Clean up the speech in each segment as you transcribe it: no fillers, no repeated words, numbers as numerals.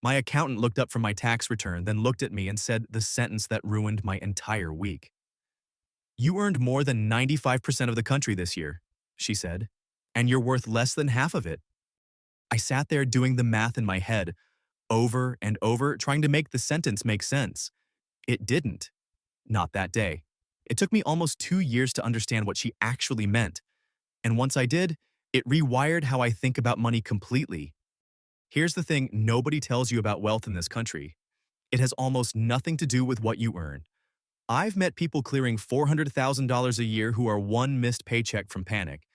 My accountant looked up from my tax return, then looked at me and said the sentence that ruined my entire week. "You earned more than 95% of the country this year," she said, "and you're worth less than half of it." I sat there doing the math in my head, over and over, trying to make the sentence make sense. It didn't. Not that day. It took me almost 2 years to understand what she actually meant, and once I did, it rewired how I think about money completely. Here's the thing nobody tells you about wealth in this country. It has almost nothing to do with what you earn. I've met people clearing $400,000 a year who are one missed paycheck from panic,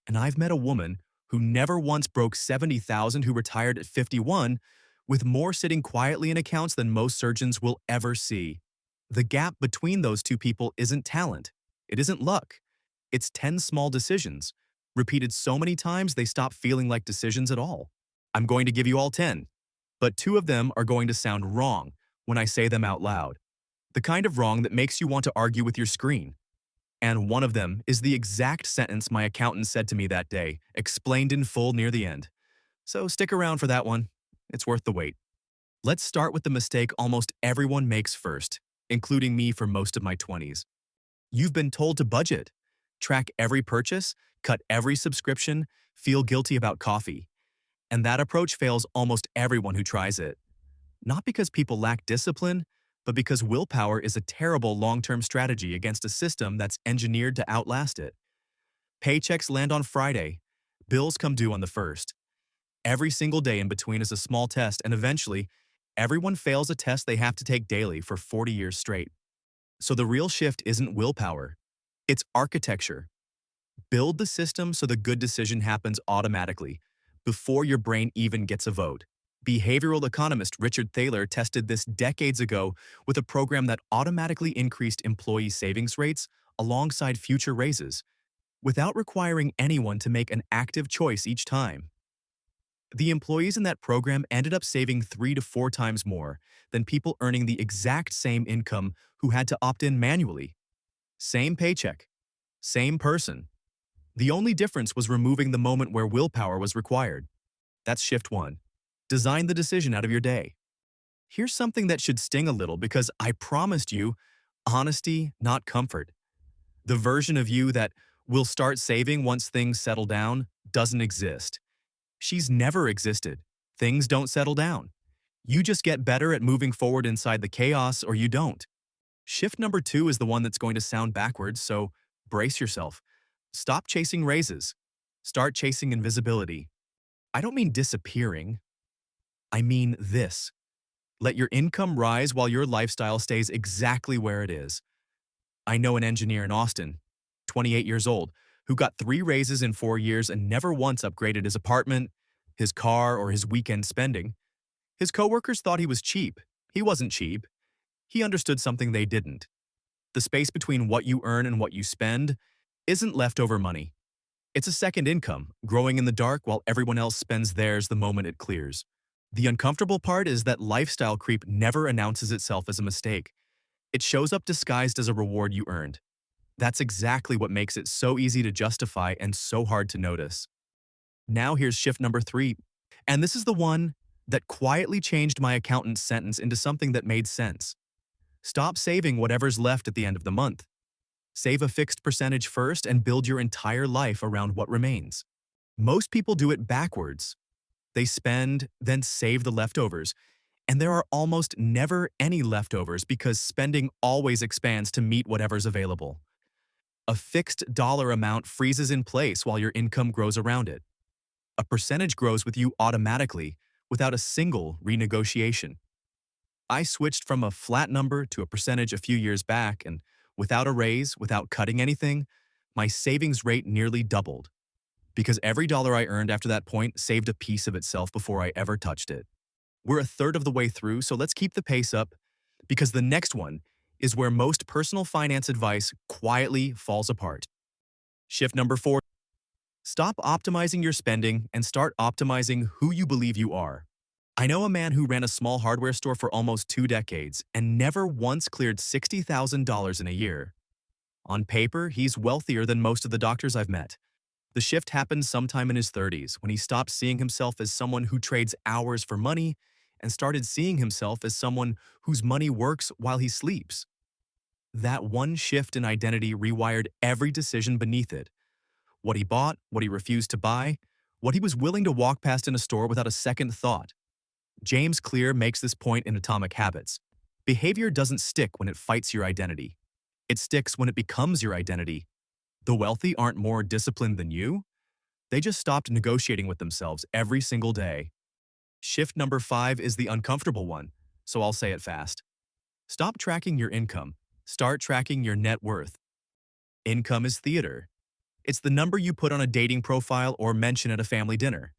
and I've met a woman who never once broke 70,000 who retired at 51 with more sitting quietly in accounts than most surgeons will ever see. The gap between those two people isn't talent. It isn't luck. It's 10 small decisions, repeated so many times they stop feeling like decisions at all. I'm going to give you all 10, but 2 of them are going to sound wrong when I say them out loud. The kind of wrong that makes you want to argue with your screen. And one of them is the exact sentence my accountant said to me that day, explained in full near the end. So stick around for that one. It's worth the wait. Let's start with the mistake almost everyone makes first, including me for most of my 20s. You've been told to budget, track every purchase, cut every subscription, feel guilty about coffee. And that approach fails almost everyone who tries it. Not because people lack discipline, but because willpower is a terrible long-term strategy against a system that's engineered to outlast it. Paychecks land on Friday. Bills come due on the 1st. Every single day in between is a small test, and eventually, everyone fails a test they have to take daily for 40 years straight. So the real shift isn't willpower. It's architecture. Build the system so the good decision happens automatically, before your brain even gets a vote. Behavioral economist Richard Thaler tested this decades ago with a program that automatically increased employee savings rates alongside future raises, without requiring anyone to make an active choice each time. The employees in that program ended up saving 3 to 4 times more than people earning the exact same income who had to opt in manually. Same paycheck, same person. The only difference was removing the moment where willpower was required. That's shift 1. Design the decision out of your day. Here's something that should sting a little because I promised you honesty, not comfort. The version of you that will start saving once things settle down doesn't exist. She's never existed. Things don't settle down. You just get better at moving forward inside the chaos or you don't. Shift number 2 is the one that's going to sound backwards, so brace yourself. Stop chasing raises. Start chasing invisibility. I don't mean disappearing. I mean this. Let your income rise while your lifestyle stays exactly where it is. I know an engineer in Austin, 28 years old, who got 3 raises in 4 years and never once upgraded his apartment, his car, or his weekend spending. His coworkers thought he was cheap. He wasn't cheap. He understood something they didn't. The space between what you earn and what you spend isn't leftover money. It's a second income, growing in the dark while everyone else spends theirs the moment it clears. The uncomfortable part is that lifestyle creep never announces itself as a mistake. It shows up disguised as a reward you earned. That's exactly what makes it so easy to justify and so hard to notice. Now here's shift number 3, and this is the one that quietly changed my accountant's sentence into something that made sense. Stop saving whatever's left at the end of the month. Save a fixed percentage first and build your entire life around what remains. Most people do it backwards. They spend, then save the leftovers, and there are almost never any leftovers because spending always expands to meet whatever's available. A fixed dollar amount freezes in place while your income grows around it. A percentage grows with you automatically without a single renegotiation. I switched from a flat number to a percentage a few years back, and without a raise, without cutting anything, my savings rate nearly doubled. Because every dollar I earned after that point saved a piece of itself before I ever touched it. We're a third of the way through, so let's keep the pace up, because the next one is where most personal finance advice quietly falls apart. Shift number 4. Stop optimizing your spending and start optimizing who you believe you are. I know a man who ran a small hardware store for almost 2 decades and never once cleared $60,000 in a year. On paper, he's wealthier than most of the doctors I've met. The shift happened sometime in his 30s when he stopped seeing himself as someone who trades hours for money and started seeing himself as someone whose money works while he sleeps. That one shift in identity rewired every decision beneath it. What he bought, what he refused to buy, what he was willing to walk past in a store without a second thought. James Clear makes this point in Atomic Habits. Behavior doesn't stick when it fights your identity. It sticks when it becomes your identity. The wealthy aren't more disciplined than you. They just stopped negotiating with themselves every single day. Shift number 5 is the uncomfortable one, so I'll say it fast. Stop tracking your income. Start tracking your net worth. Income is theater. It's the number you put on a dating profile or mention at a family dinner.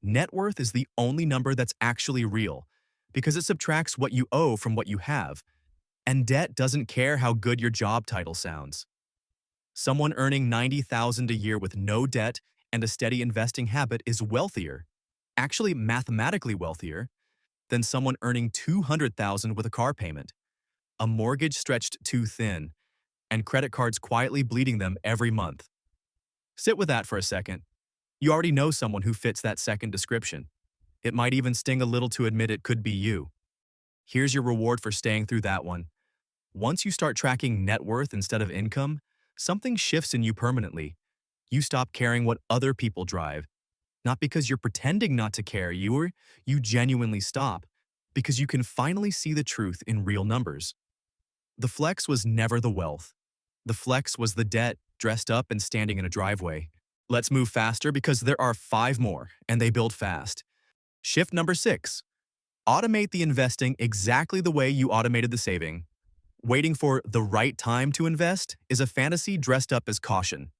Net worth is the only number that's actually real, because it subtracts what you owe from what you have, and debt doesn't care how good your job title sounds. Someone earning $90,000 a year with no debt and a steady investing habit is wealthier, actually mathematically wealthier, than someone earning $200,000 with a car payment, a mortgage stretched too thin, and credit cards quietly bleeding them every month. Sit with that for a second. You already know someone who fits that second description. It might even sting a little to admit it could be you. Here's your reward for staying through that one. Once you start tracking net worth instead of income, something shifts in you permanently. You stop caring what other people drive. Not because you're pretending not to care, you genuinely stop, because you can finally see the truth in real numbers. The flex was never the wealth. The flex was the debt dressed up and standing in a driveway. Let's move faster because there are 5 more, and they build fast. Shift number 6. Automate the investing exactly the way you automated the saving. Waiting for the right time to invest is a fantasy dressed up as caution.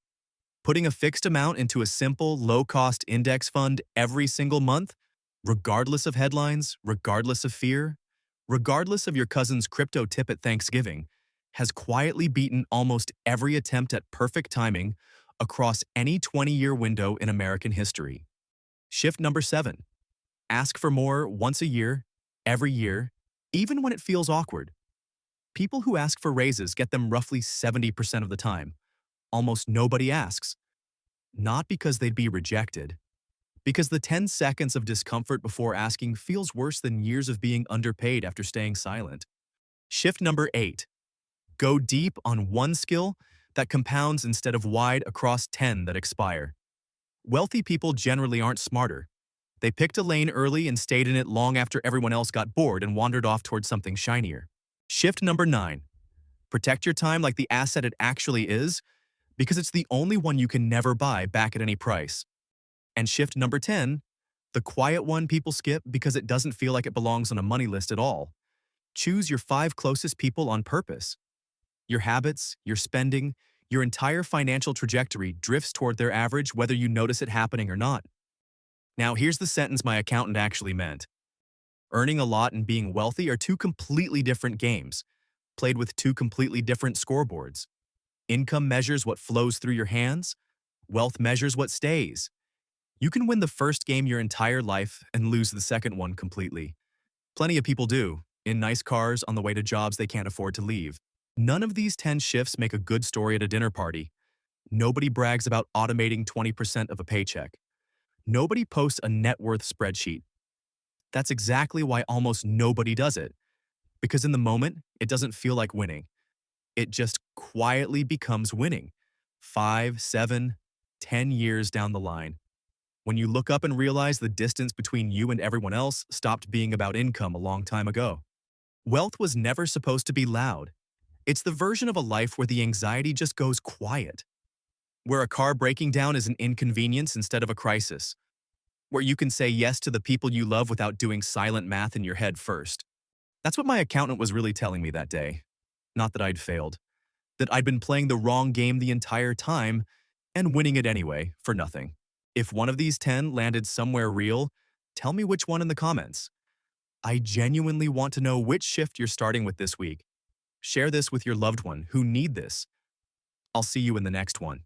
Putting a fixed amount into a simple, low-cost index fund every single month, regardless of headlines, regardless of fear, regardless of your cousin's crypto tip at Thanksgiving, has quietly beaten almost every attempt at perfect timing across any 20-year window in American history. Shift number 7. Ask for more once a year, every year, even when it feels awkward. People who ask for raises get them roughly 70% of the time. Almost nobody asks. Not because they'd be rejected. Because the 10 seconds of discomfort before asking feels worse than years of being underpaid after staying silent. Shift number 8. Go deep on one skill that compounds instead of wide across 10 that expire. Wealthy people generally aren't smarter. They picked a lane early and stayed in it long after everyone else got bored and wandered off towards something shinier. Shift number 9. Protect your time like the asset it actually is, because it's the only one you can never buy back at any price. And shift number 10, the quiet one people skip because it doesn't feel like it belongs on a money list at all. Choose your 5 closest people on purpose. Your habits, your spending, your entire financial trajectory drifts toward their average whether you notice it happening or not. Now here's the sentence my accountant actually meant. Earning a lot and being wealthy are 2 completely different games, played with 2 completely different scoreboards. Income measures what flows through your hands. Wealth measures what stays. You can win the first game your entire life and lose the second one completely. Plenty of people do, in nice cars on the way to jobs they can't afford to leave. None of these 10 shifts make a good story at a dinner party. Nobody brags about automating 20% of a paycheck. Nobody posts a net worth spreadsheet. That's exactly why almost nobody does it. Because in the moment, it doesn't feel like winning. It just quietly becomes winning. 5, 7, 10 years down the line. When you look up and realize the distance between you and everyone else stopped being about income a long time ago. Wealth was never supposed to be loud. It's the version of a life where the anxiety just goes quiet. Where a car breaking down is an inconvenience instead of a crisis. Where you can say yes to the people you love without doing silent math in your head first. That's what my accountant was really telling me that day. Not that I'd failed. That I'd been playing the wrong game the entire time and winning it anyway for nothing. If one of these 10 landed somewhere real, tell me which one in the comments. I genuinely want to know which shift you're starting with this week. Share this with your loved one who need this. I'll see you in the next one.